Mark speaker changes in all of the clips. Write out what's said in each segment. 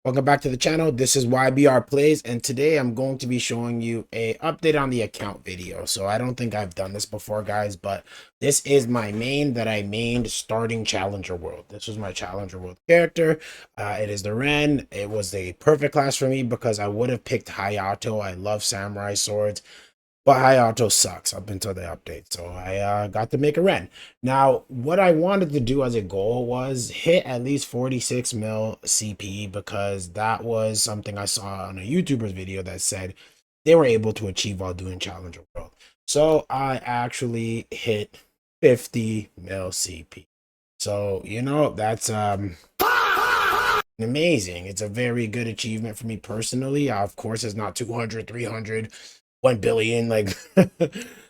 Speaker 1: Welcome back to the channel. This is YBR Plays, and today I'm going to be showing you a update on the account video. So I don't think I've done this before, guys, but this is my main that I mained starting Challenger World. This was my Challenger World character. It is the Ren. It was the perfect class for me because I would have picked Hayato. I love samurai swords. But Hayato sucks up until the update. So I got to make a Ren. Now, what I wanted to do as a goal was hit at least 46 mil CP because that was something I saw on a YouTuber's video that said they were able to achieve while doing Challenger World. So I actually hit 50 mil CP. So, that's amazing. It's a very good achievement for me personally. Of course, it's not 200, 300, 1 billion like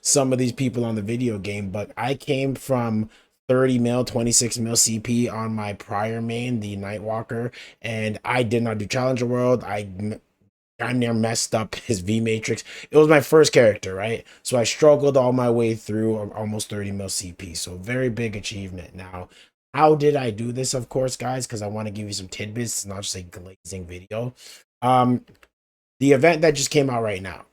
Speaker 1: some of these people on the video game, but I came from 30 mil, 26 mil CP on my prior main, the Nightwalker, and I did not do Challenger World. I near messed up his V Matrix. It was my first character, right? So I struggled all my way through almost 30 mil CP. So very big achievement. Now, how did I do this? Of course, guys, because I want to give you some tidbits. It's not just a glazing video. Um, the event that just came out right now.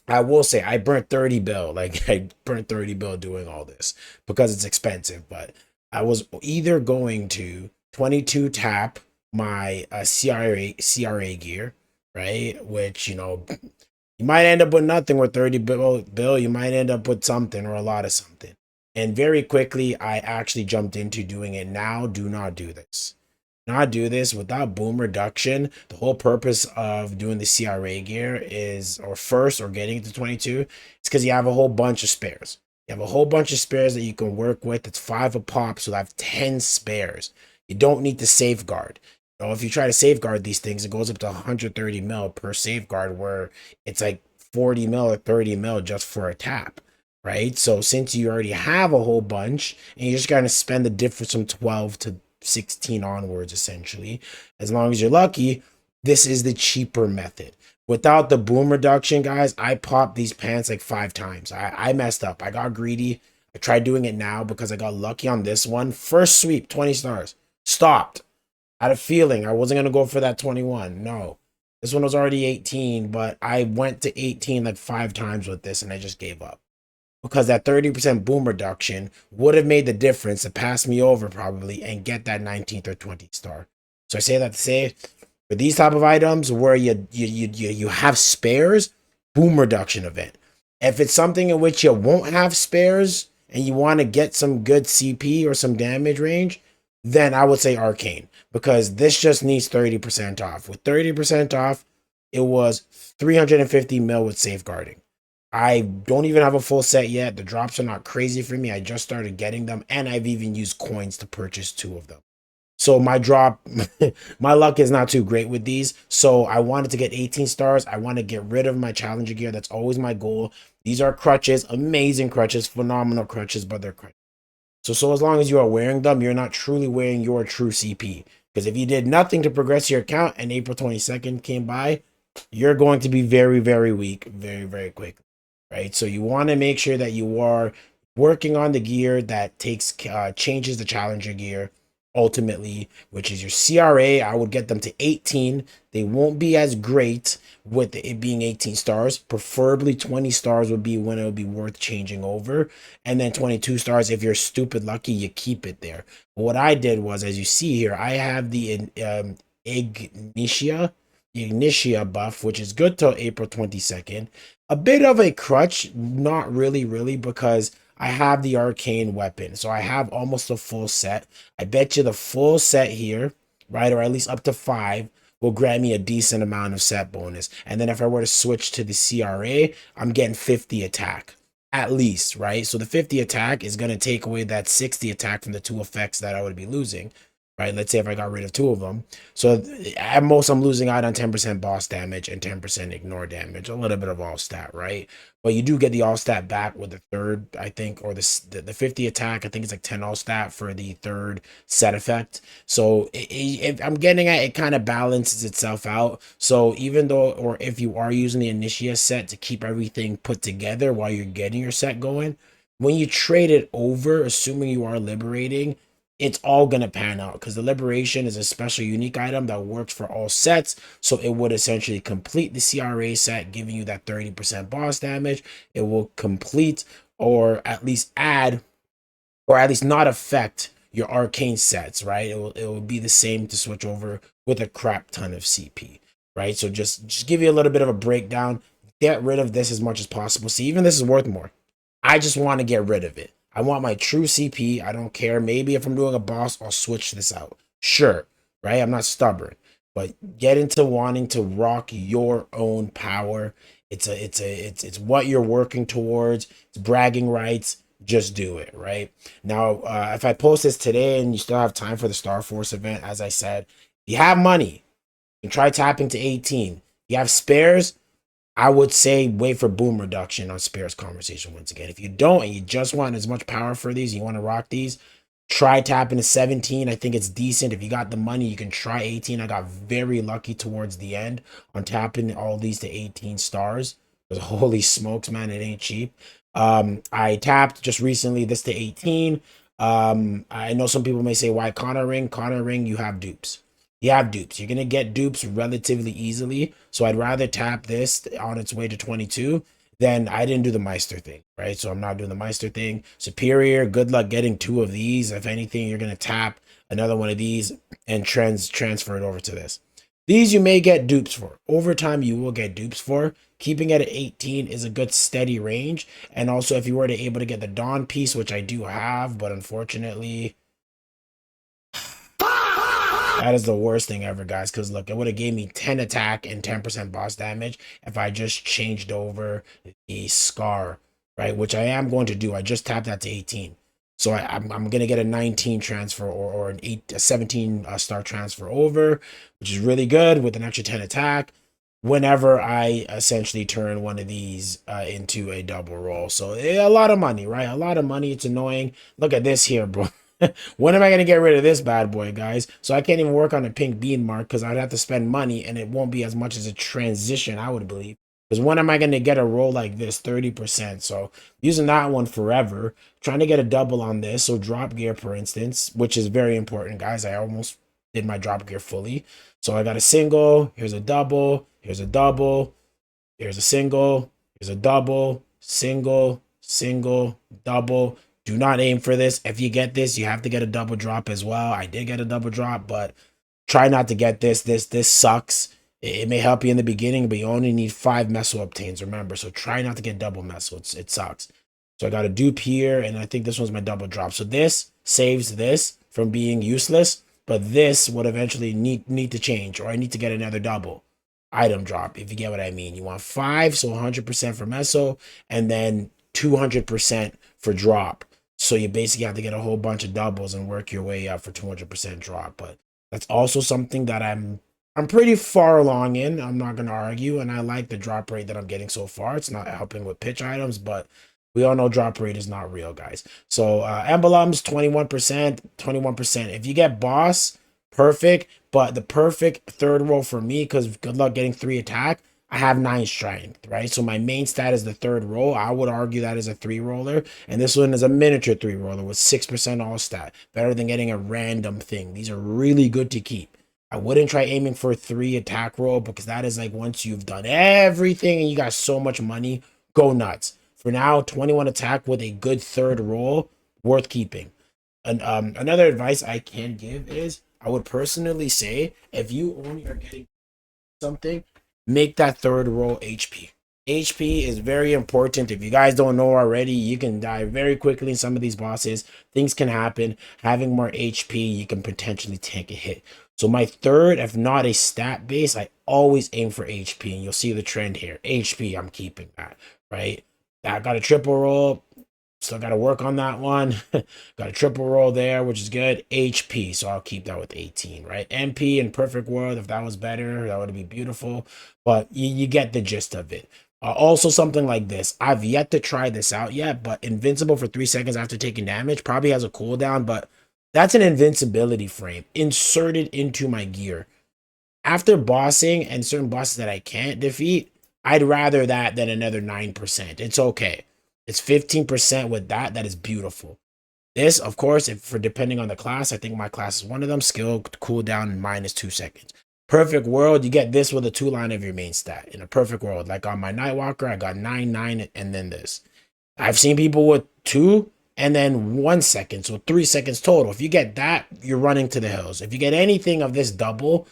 Speaker 1: I will say I burnt 30 bill. Like I burnt 30 bill doing all this because it's expensive. But I was either going to 22 tap my CRA gear, right? Which, you might end up with nothing with 30 bill. You might end up with something or a lot of something. And very quickly, I actually jumped into doing it now. Do not do this. Not do this without boom reduction. The whole purpose of doing the CRA gear is, or first, or getting to 22, it's because you have a whole bunch of spares. You have a whole bunch of spares that you can work with. It's 5 a pop, so I have 10 spares. You don't need to safeguard. If you try to safeguard these things, it goes up to 130 mil per safeguard, where it's like 40 mil or 30 mil just for a tap, right? So since you already have a whole bunch, and you're just going to spend the difference from 12 to 16 onwards, essentially, as long as you're lucky, this is the cheaper method. Without the boom reduction, guys, I popped these pants like 5 times. I messed up. I got greedy. I tried doing it now because I got lucky on this one. First sweep, 20 stars. Stopped. I had a feeling I wasn't going to go for that 21. No. This one was already 18, but I went to 18 like 5 times with this and I just gave up because that 30% boom reduction would have made the difference to pass me over probably and get that 19th or 20th star. So I say that to say, for these type of items where you have spares, boom reduction event. If it's something in which you won't have spares and you want to get some good CP or some damage range, then I would say Arcane, because this just needs 30% off. With 30% off, it was 350 mil with safeguarding. I don't even have a full set yet. The drops are not crazy for me. I just started getting them, and I've even used coins to purchase 2 of them. So my drop, my luck is not too great with these. So I wanted to get 18 stars. I want to get rid of my challenger gear. That's always my goal. These are crutches, amazing crutches, phenomenal crutches, but they're crutches. So as long as you are wearing them, you're not truly wearing your true CP. Because if you did nothing to progress your account and April 22nd came by, you're going to be very, very weak, very, very quick. Right? So you want to make sure that you are working on the gear that changes the challenger gear ultimately, which is your CRA. I would get them to 18. They won't be as great with it being 18 stars. Preferably 20 stars would be when it would be worth changing over. And then 22 stars, if you're stupid lucky, you keep it there. But what I did was, as you see here, I have the Ignitia buff, which is good till April 22nd. A bit of a crutch, not really, because I have the arcane weapon. So I have almost a full set. I bet you the full set here, right, or at least up to 5, will grant me a decent amount of set bonus. And then if I were to switch to the CRA, I'm getting 50 attack. At least, right? So the 50 attack is going to take away that 60 attack from the 2 effects that I would be losing. Right, let's say if I got rid of 2 of them. So at most, I'm losing out on 10% boss damage and 10% ignore damage, a little bit of all stat, right? But you do get the all stat back with the third, I think, or the 50 attack. I think it's like 10 all stat for the third set effect. So if I'm getting at it, kind of balances itself out. So even though, or if you are using the Initia set to keep everything put together while you're getting your set going, when you trade it over, assuming you are liberating, it's all gonna pan out because the liberation is a special unique item that works for all sets. So it would essentially complete the CRA set, giving you that 30% boss damage. It will complete or at least add or at least not affect your arcane sets, right? It will be the same to switch over with a crap ton of CP, right? So just give you a little bit of a breakdown. Get rid of this as much as possible. See, even this is worth more. I just want to get rid of it. I want my true CP. I don't care. Maybe if I'm doing a boss, I'll switch this out. Sure, right? I'm not stubborn, but get into wanting to rock your own power. It's what you're working towards. It's bragging rights. Just do it, right? Now, if I post this today and you still have time for the Star Force event, as I said, you have money, you can try tapping to 18. You have spares, I would say wait for boom reduction on spares conversation once again. If you don't and you just want as much power for these, you want to rock these, try tapping to 17. I think it's decent. If you got the money, you can try 18. I got very lucky towards the end on tapping all these to 18 stars. Because holy smokes, man, it ain't cheap. I tapped just recently this to 18. I know some people may say, why Connor Ring? Connor Ring, you have dupes. You have dupes. You're gonna get dupes relatively easily. So I'd rather tap this on its way to 22 than I didn't do the Meister thing, right? So I'm not doing the Meister thing. Superior, good luck getting two of these. If anything, you're gonna tap another one of these and transfer it over to this. These you may get dupes for. Over time, you will get dupes for. Keeping it at 18 is a good steady range. And also, if you were to able to get the Dawn piece, which I do have, but unfortunately, that is the worst thing ever, guys. Because look, it would have gave me 10 attack and 10% boss damage if I just changed over the Scar, right? Which I am going to do. I just tapped that to 18. So I'm going to get a 19 transfer or a 17 star transfer over, which is really good with an extra 10 attack whenever I essentially turn one of these into a double roll. So a lot of money, right? A lot of money. It's annoying. Look at this here, bro. When am I going to get rid of this bad boy, guys? So I can't even work on a pink bean mark because I'd have to spend money and it won't be as much as a transition, I would believe. Because when am I going to get a roll like this? 30%. So using that one forever, trying to get a double on this. So drop gear, for instance, which is very important, guys. I almost did my drop gear fully. So I got a single, here's a double, here's a double, here's a single, here's a double, single, single, double. Do not aim for this. If you get this, you have to get a double drop as well. I did get a double drop, but try not to get this. This sucks. It may help you in the beginning, but you only need 5 meso obtains, remember. So try not to get double meso. It sucks. So I got a dupe here, and I think this one's my double drop. So this saves this from being useless, but this would eventually need to change, or I need to get another double item drop, if you get what I mean. You want 5, so 100% for meso, and then 200% for drop. So you basically have to get a whole bunch of doubles and work your way up for 200% drop. But that's also something that I'm pretty far along in. I'm not gonna argue, and I like the drop rate that I'm getting so far. It's not helping with pitch items, but we all know drop rate is not real, guys. So emblems, 21%, 21%. If you get boss, perfect. But the perfect third roll for me, because good luck getting 3 attack, I have 9 strength, right? So my main stat is the third roll. I would argue that is a 3 roller. And this one is a miniature 3 roller with 6% all stat. Better than getting a random thing. These are really good to keep. I wouldn't try aiming for a 3 attack roll because that is like once you've done everything and you got so much money, go nuts. For now, 21 attack with a good third roll, worth keeping. And another advice I can give is I would personally say if you only are getting something, make that third roll HP. HP is very important. If you guys don't know already, you can die very quickly in some of these bosses. Things can happen. Having more HP, you can potentially tank a hit. So my third, if not a stat base, I always aim for HP. And you'll see the trend here. HP, I'm keeping that, right? I got a triple roll. Still got to work on that one. Got a triple roll there, which is good. HP, so I'll keep that with 18, right? MP in perfect world, if that was better, that would be beautiful. But you get the gist of it. Also, something like this. I've yet to try this out yet, but invincible for 3 seconds after taking damage probably has a cooldown, but that's an invincibility frame inserted into my gear. After bossing and certain bosses that I can't defeat, I'd rather that than another 9%. It's okay. It's 15% with that. That is beautiful. This, of course, if for depending on the class, I think my class is one of them. Skill cooldown -2 seconds. Perfect world, you get this with a 2-line of your main stat. In a perfect world, like on my Nightwalker, I got 9, and then this. I've seen people with 2 and then 1 second, so 3 seconds total. If you get that, you're running to the hills. If you get anything of this double,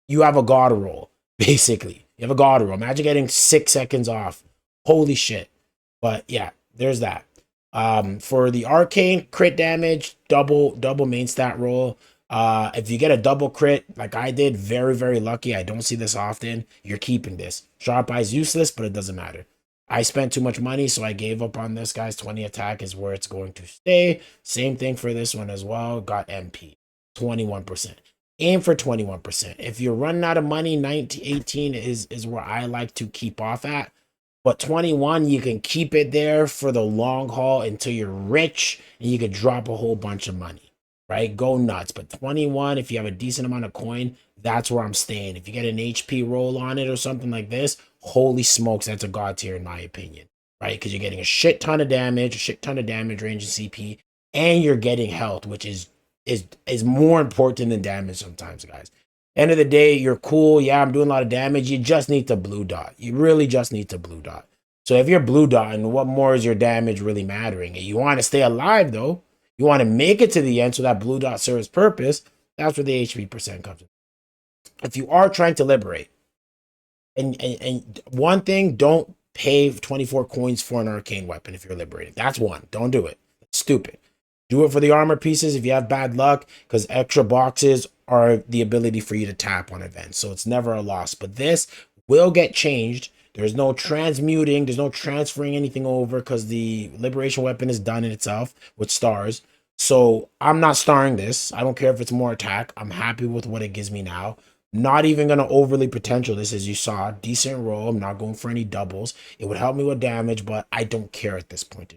Speaker 1: you have a god roll, basically. You have a god roll. Imagine getting 6 seconds off. Holy shit. But yeah, there's that. For the arcane crit damage, double main stat roll. If you get a double crit like I did, very, very lucky. I don't see this often. You're keeping this. Sharp Eye's useless, but it doesn't matter. I spent too much money, so I gave up on this, guys. 20 attack is where it's going to stay. Same thing for this one as well. Got MP, 21%. Aim for 21%. If you're running out of money, 19, 18 is where I like to keep off at. But 21, you can keep it there for the long haul until you're rich and you could drop a whole bunch of money, right? Go nuts. But 21, if you have a decent amount of coin, that's where I'm staying. If you get an HP roll on it or something like this, holy smokes, that's a god tier in my opinion, right? Because you're getting a shit ton of damage, range and CP, and you're getting health, which is more important than damage sometimes, guys. End of the day, you're cool. Yeah, I'm doing a lot of damage. You just need to blue dot. You really just need to blue dot. So if you're blue dotting, what more is your damage really mattering? You want to stay alive, though. You want to make it to the end so that blue dot serves purpose. That's where the HP percent comes in. If you are trying to liberate, and one thing, don't pay 24 coins for an arcane weapon if you're liberating. That's one. Don't do it. It's stupid. Do it for the armor pieces if you have bad luck, because extra boxes are the ability for you to tap on events. So it's never a loss. But this will get changed. There's no transmuting. There's no transferring anything over because the liberation weapon is done in itself with stars. So I'm not starring this. I don't care if it's more attack. I'm happy with what it gives me now. Not even going to overly potential this, as you saw. Decent roll. I'm not going for any doubles. It would help me with damage, but I don't care at this point.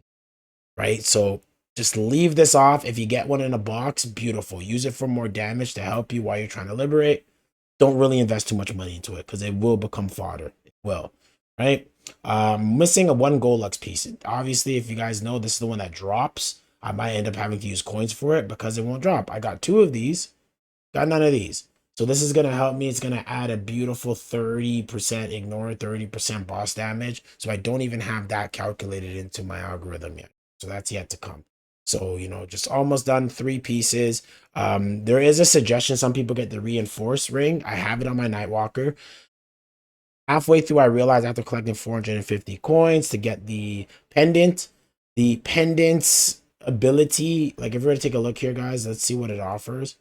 Speaker 1: Right? So just leave this off. If you get one in a box, beautiful. Use it for more damage to help you while you're trying to liberate. Don't really invest too much money into it because it will become fodder. It will. Right? Missing a 1 Golux piece. Obviously, if you guys know, this is the one that drops. I might end up having to use coins for it because it won't drop. I got 2 of these. Got none of these. So this is going to help me. It's going to add a beautiful 30% ignore, 30% boss damage. So I don't even have that calculated into my algorithm yet. So that's yet to come. So, just almost done 3 pieces. There is a suggestion. Some people get the reinforced ring. I have it on my Nightwalker. Halfway through, I realized after collecting 450 coins to get the pendant. The pendant's ability, like if we were to take a look here, guys, let's see what it offers.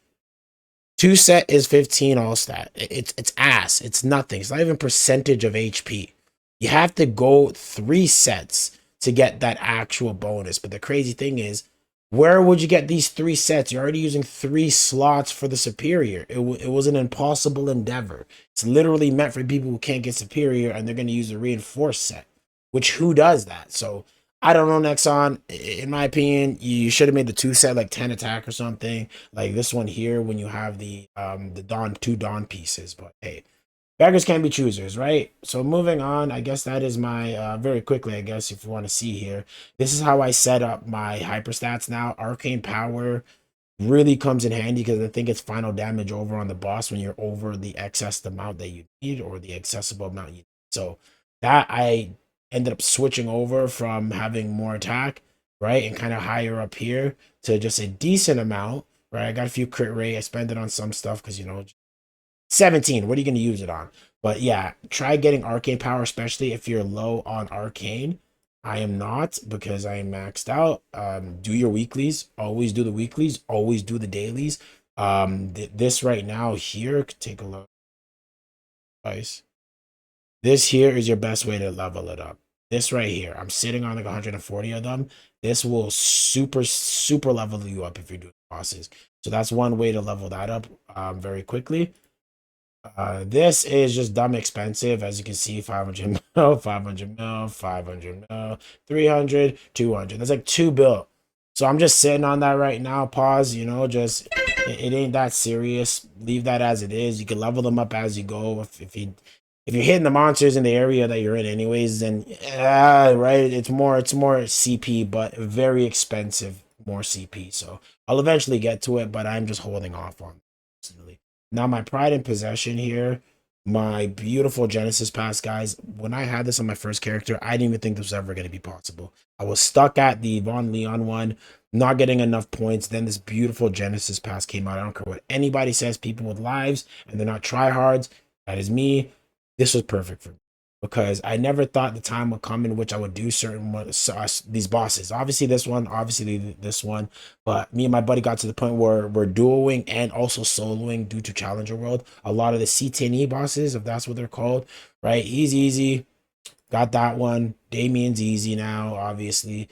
Speaker 1: 2 set is 15 all stat. It's ass. It's nothing. It's not even percentage of HP. You have to go 3 sets to get that actual bonus. But the crazy thing is, where would you get these 3 sets? You're already using 3 slots for the superior. It was an impossible endeavor. It's literally meant for people who can't get superior and they're going to use a reinforced set, which who does that? So I don't know, Nexon. In my opinion, you should have made the 2 set like 10 attack or something. Like this one here when you have the Dawn 2 Dawn pieces. But hey, beggars can't be choosers, right? So moving on, I guess that is my, very quickly, I guess, if you want to see here. This is how I set up my hyper stats now. Arcane Power really comes in handy because I think it's final damage over on the boss when you're over the excess amount that you need or the accessible amount you need. So that I ended up switching over from having more attack, right, and kind of higher up here to just a decent amount, right? I got a few crit rate. I spent it on some stuff because, 17, what are you going to use it on? But yeah, try getting arcane power, especially if you're low on arcane. I am not because I am maxed out. Do your weeklies. Always do the weeklies. Always do the dailies. This right now here, take a look. Guys. This here is your best way to level it up. This right here, I'm sitting on like 140 of them. This will super, super level you up if you're doing bosses. So that's one way to level that up very quickly. This is just dumb expensive. As you can see, 500 mil, 500 mil, 500 mil, 300, 200. That's like 2 bill. So I'm just sitting on that right now. Pause, just it ain't that serious. Leave that as it is. You can level them up as you go. If you're hitting the monsters in the area that you're in anyways, then right, it's more CP, but very expensive. more CP. So I'll eventually get to it, but I'm just holding off on it personally. Now, my pride and possession here, my beautiful Genesis pass, guys. When I had this on my first character, I didn't even think this was ever going to be possible. I was stuck at the Von Leon one, not getting enough points. Then this beautiful Genesis pass came out. I don't care what anybody says, people with lives and they're not tryhards. That is me. This was perfect for me because I never thought the time would come in which I would do certain these bosses. Obviously this one, obviously this one, but me and my buddy got to the point where we're duoing and also soloing due to Challenger World. A lot of the C10E bosses, if that's what they're called, right? Easy. Got that one. Damien's easy now, obviously.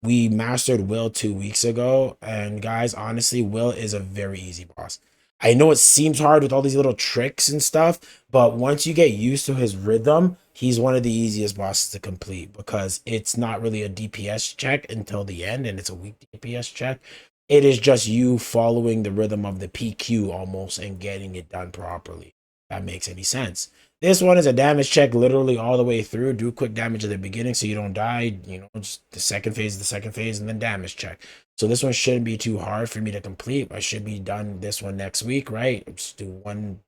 Speaker 1: We mastered Will 2 weeks ago, and guys, honestly, Will is a very easy boss. I know it seems hard with all these little tricks and stuff, but once you get used to his rhythm, he's one of the easiest bosses to complete because it's not really a DPS check until the end, and it's a weak DPS check. It is just you following the rhythm of the PQ almost and getting it done properly. That makes any sense. This one is a damage check literally all the way through. Do quick damage at the beginning so you don't die. You know, just the second phase, and then damage check. So this one shouldn't be too hard for me to complete. I should be done this one next week, right? Just do one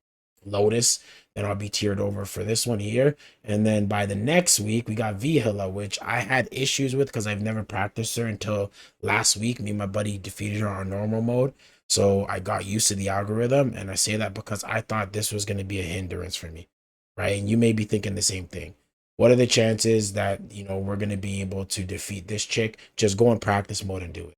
Speaker 1: Lotus, then I'll be tiered over for this one here. And then by the next week, we got Vihila, which I had issues with because I've never practiced her until last week. Me and my buddy defeated her on normal mode. So I got used to the algorithm. And I say that because I thought this was going to be a hindrance for me, right? And you may be thinking the same thing. What are the chances that, you know, we're going to be able to defeat this chick? Just go in practice mode and do it.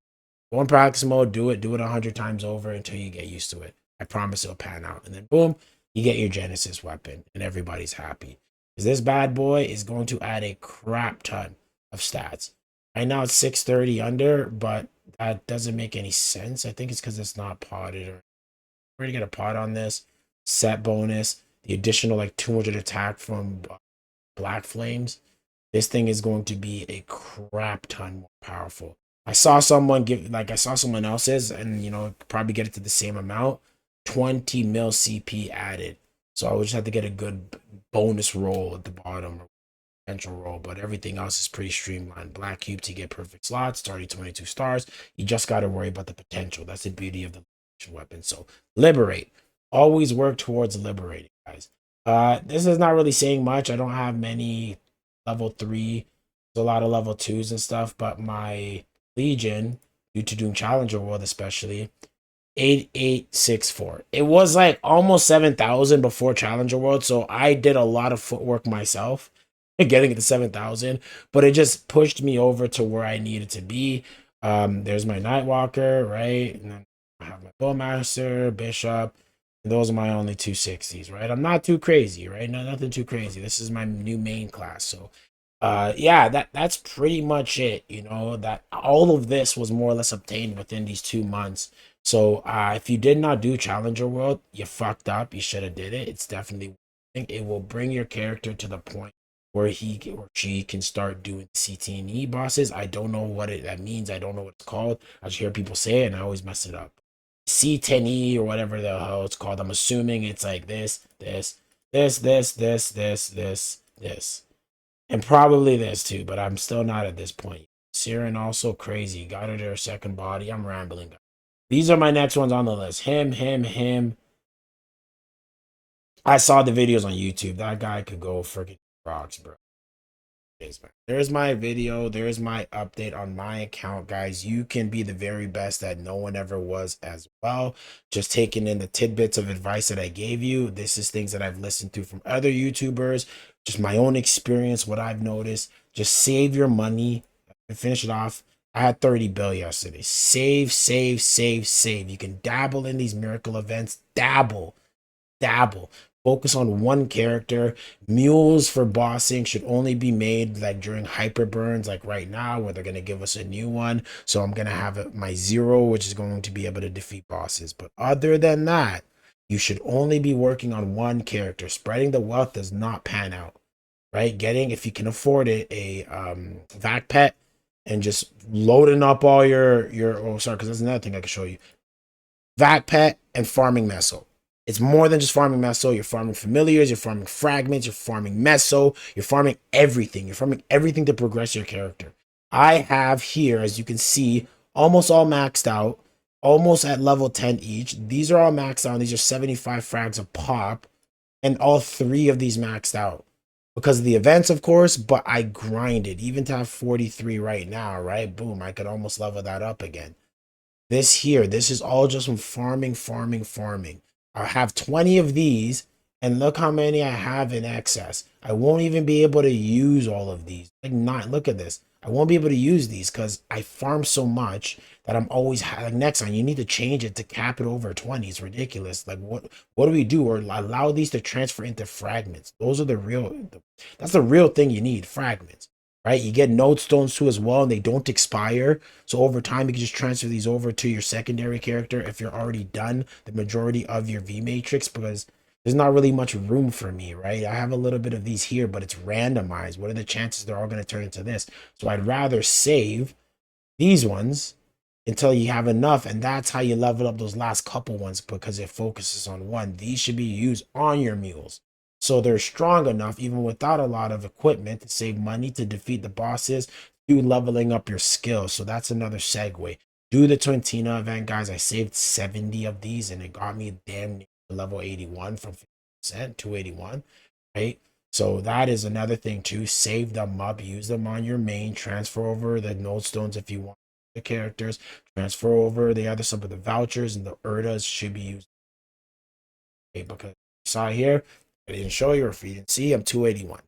Speaker 1: Go in practice mode, do it 100 times over until you get used to it. I promise it'll pan out. And then boom, you get your Genesis weapon and everybody's happy. Because this bad boy is going to add a crap ton of stats. Right now it's 630 under, but that doesn't make any sense. I think it's because it's not potted. Or we're going to get a pot on this. Set bonus. The additional like 200 attack from Black Flames. This thing is going to be a crap ton more powerful. I saw someone else's and, you know, probably get it to the same amount. 20 mil CP added. So I would just have to get a good bonus roll at the bottom, or potential roll, but everything else is pretty streamlined. Black cube to get perfect slots, starting 22 stars. You just got to worry about the potential. That's the beauty of the weapon. So liberate. Always work towards liberating, guys. This is not really saying much. I don't have many level 3. There's a lot of level 2s and stuff, but my Legion, due to doing Challenger World especially, 8864. It was like almost 7,000 before Challenger World, so I did a lot of footwork myself getting it to 7,000, but it just pushed me over to where I needed to be. There's my Nightwalker, right? And then I have my Bowmaster, Bishop, and those are my only 260s, right? I'm not too crazy, right? No, nothing too crazy. This is my new main class, so yeah, that's pretty much it. You know, that all of this was more or less obtained within these 2 months. So if you did not do Challenger World, you fucked up. You should have did it. It's definitely, it will bring your character to the point where he or she can start doing CTE bosses. I don't know what that means. I don't know what it's called. I just hear people say it and I always mess it up. C10E or whatever the hell it's called. I'm assuming it's like this, and probably this too, but I'm still not at this point. Siren also crazy. Got her their second body. I'm rambling. These are my next ones on the list. Him. I saw the videos on YouTube. That guy could go freaking rocks, bro. There's my video. There's my update on my account, guys. You can be the very best that no one ever was as well. Just taking in the tidbits of advice that I gave you. This is things that I've listened to from other YouTubers. Just my own experience, what I've noticed. Just save your money and finish it off. I had 30 bill yesterday. Save. You can dabble in these miracle events. Dabble. Focus on one character. Mules for bossing should only be made like during hyper burns, like right now, where they're going to give us a new one. So I'm going to have my 0, which is going to be able to defeat bosses. But other than that, you should only be working on one character. Spreading the wealth does not pan out, right? Getting, if you can afford it, a vac pet and just loading up all your oh, sorry, because that's another thing I can show you. Vac pet and farming meso. It's more than just farming meso. You're farming familiars, you're farming fragments, you're farming meso, you're farming everything. You're farming everything to progress your character. I have here, as you can see, almost all maxed out, almost at level 10 each. These are all maxed out. These are 75 frags a pop, and all three of these maxed out because of the events, of course. But I grinded even to have 43 right now, right? Boom, I could almost level that up again. This here, this is all just from farming, farming, farming. I have 20 of these, and look how many I have in excess. I won't even be able to use all of these. Like, not, look at this. I won't be able to use these because I farm so much that I'm always like, next time you need to change it to cap it over 20. It's ridiculous. Like, what do we do? Or allow these to transfer into fragments. Those are the real, that's the real thing you need, fragments. Right? You get node stones too as well, and they don't expire. So over time, you can just transfer these over to your secondary character if you're already done the majority of your V matrix, because there's not really much room for me, right? I have a little bit of these here, but it's randomized. What are the chances they're all going to turn into this? So I'd rather save these ones until you have enough, and that's how you level up those last couple ones, because it focuses on one. These should be used on your mules, so they're strong enough even without a lot of equipment to save money to defeat the bosses through leveling up your skills. So that's another segue. Do the Twintina event, guys. I saved 70 of these and it got me damn near level 81 from 50% 281, right? So that is another thing too. Save them up, use them on your main, transfer over the node stones if you want the characters, transfer over the other some of the vouchers, and the Urdas should be used. Okay, because you saw here, I didn't show you, or if you didn't see, I'm 281.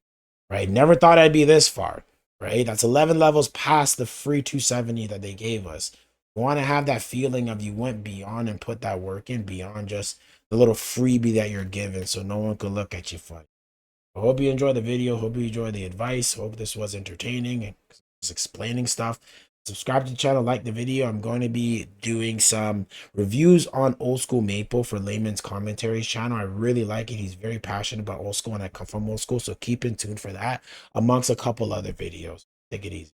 Speaker 1: Right? Never thought I'd be this far. Right? That's 11 levels past the free 270 that they gave us. You want to have that feeling of you went beyond and put that work in beyond just the little freebie that you're given, so no one could look at you funny. I hope you enjoyed the video. Hope you enjoyed the advice. Hope this was entertaining and just explaining stuff. Subscribe to the channel, like the video. I'm going to be doing some reviews on Old School Maple for Layman's Commentaries channel. I really like it. He's very passionate about old school, and I come from old school, so keep in tune for that, amongst a couple other videos. Take it easy.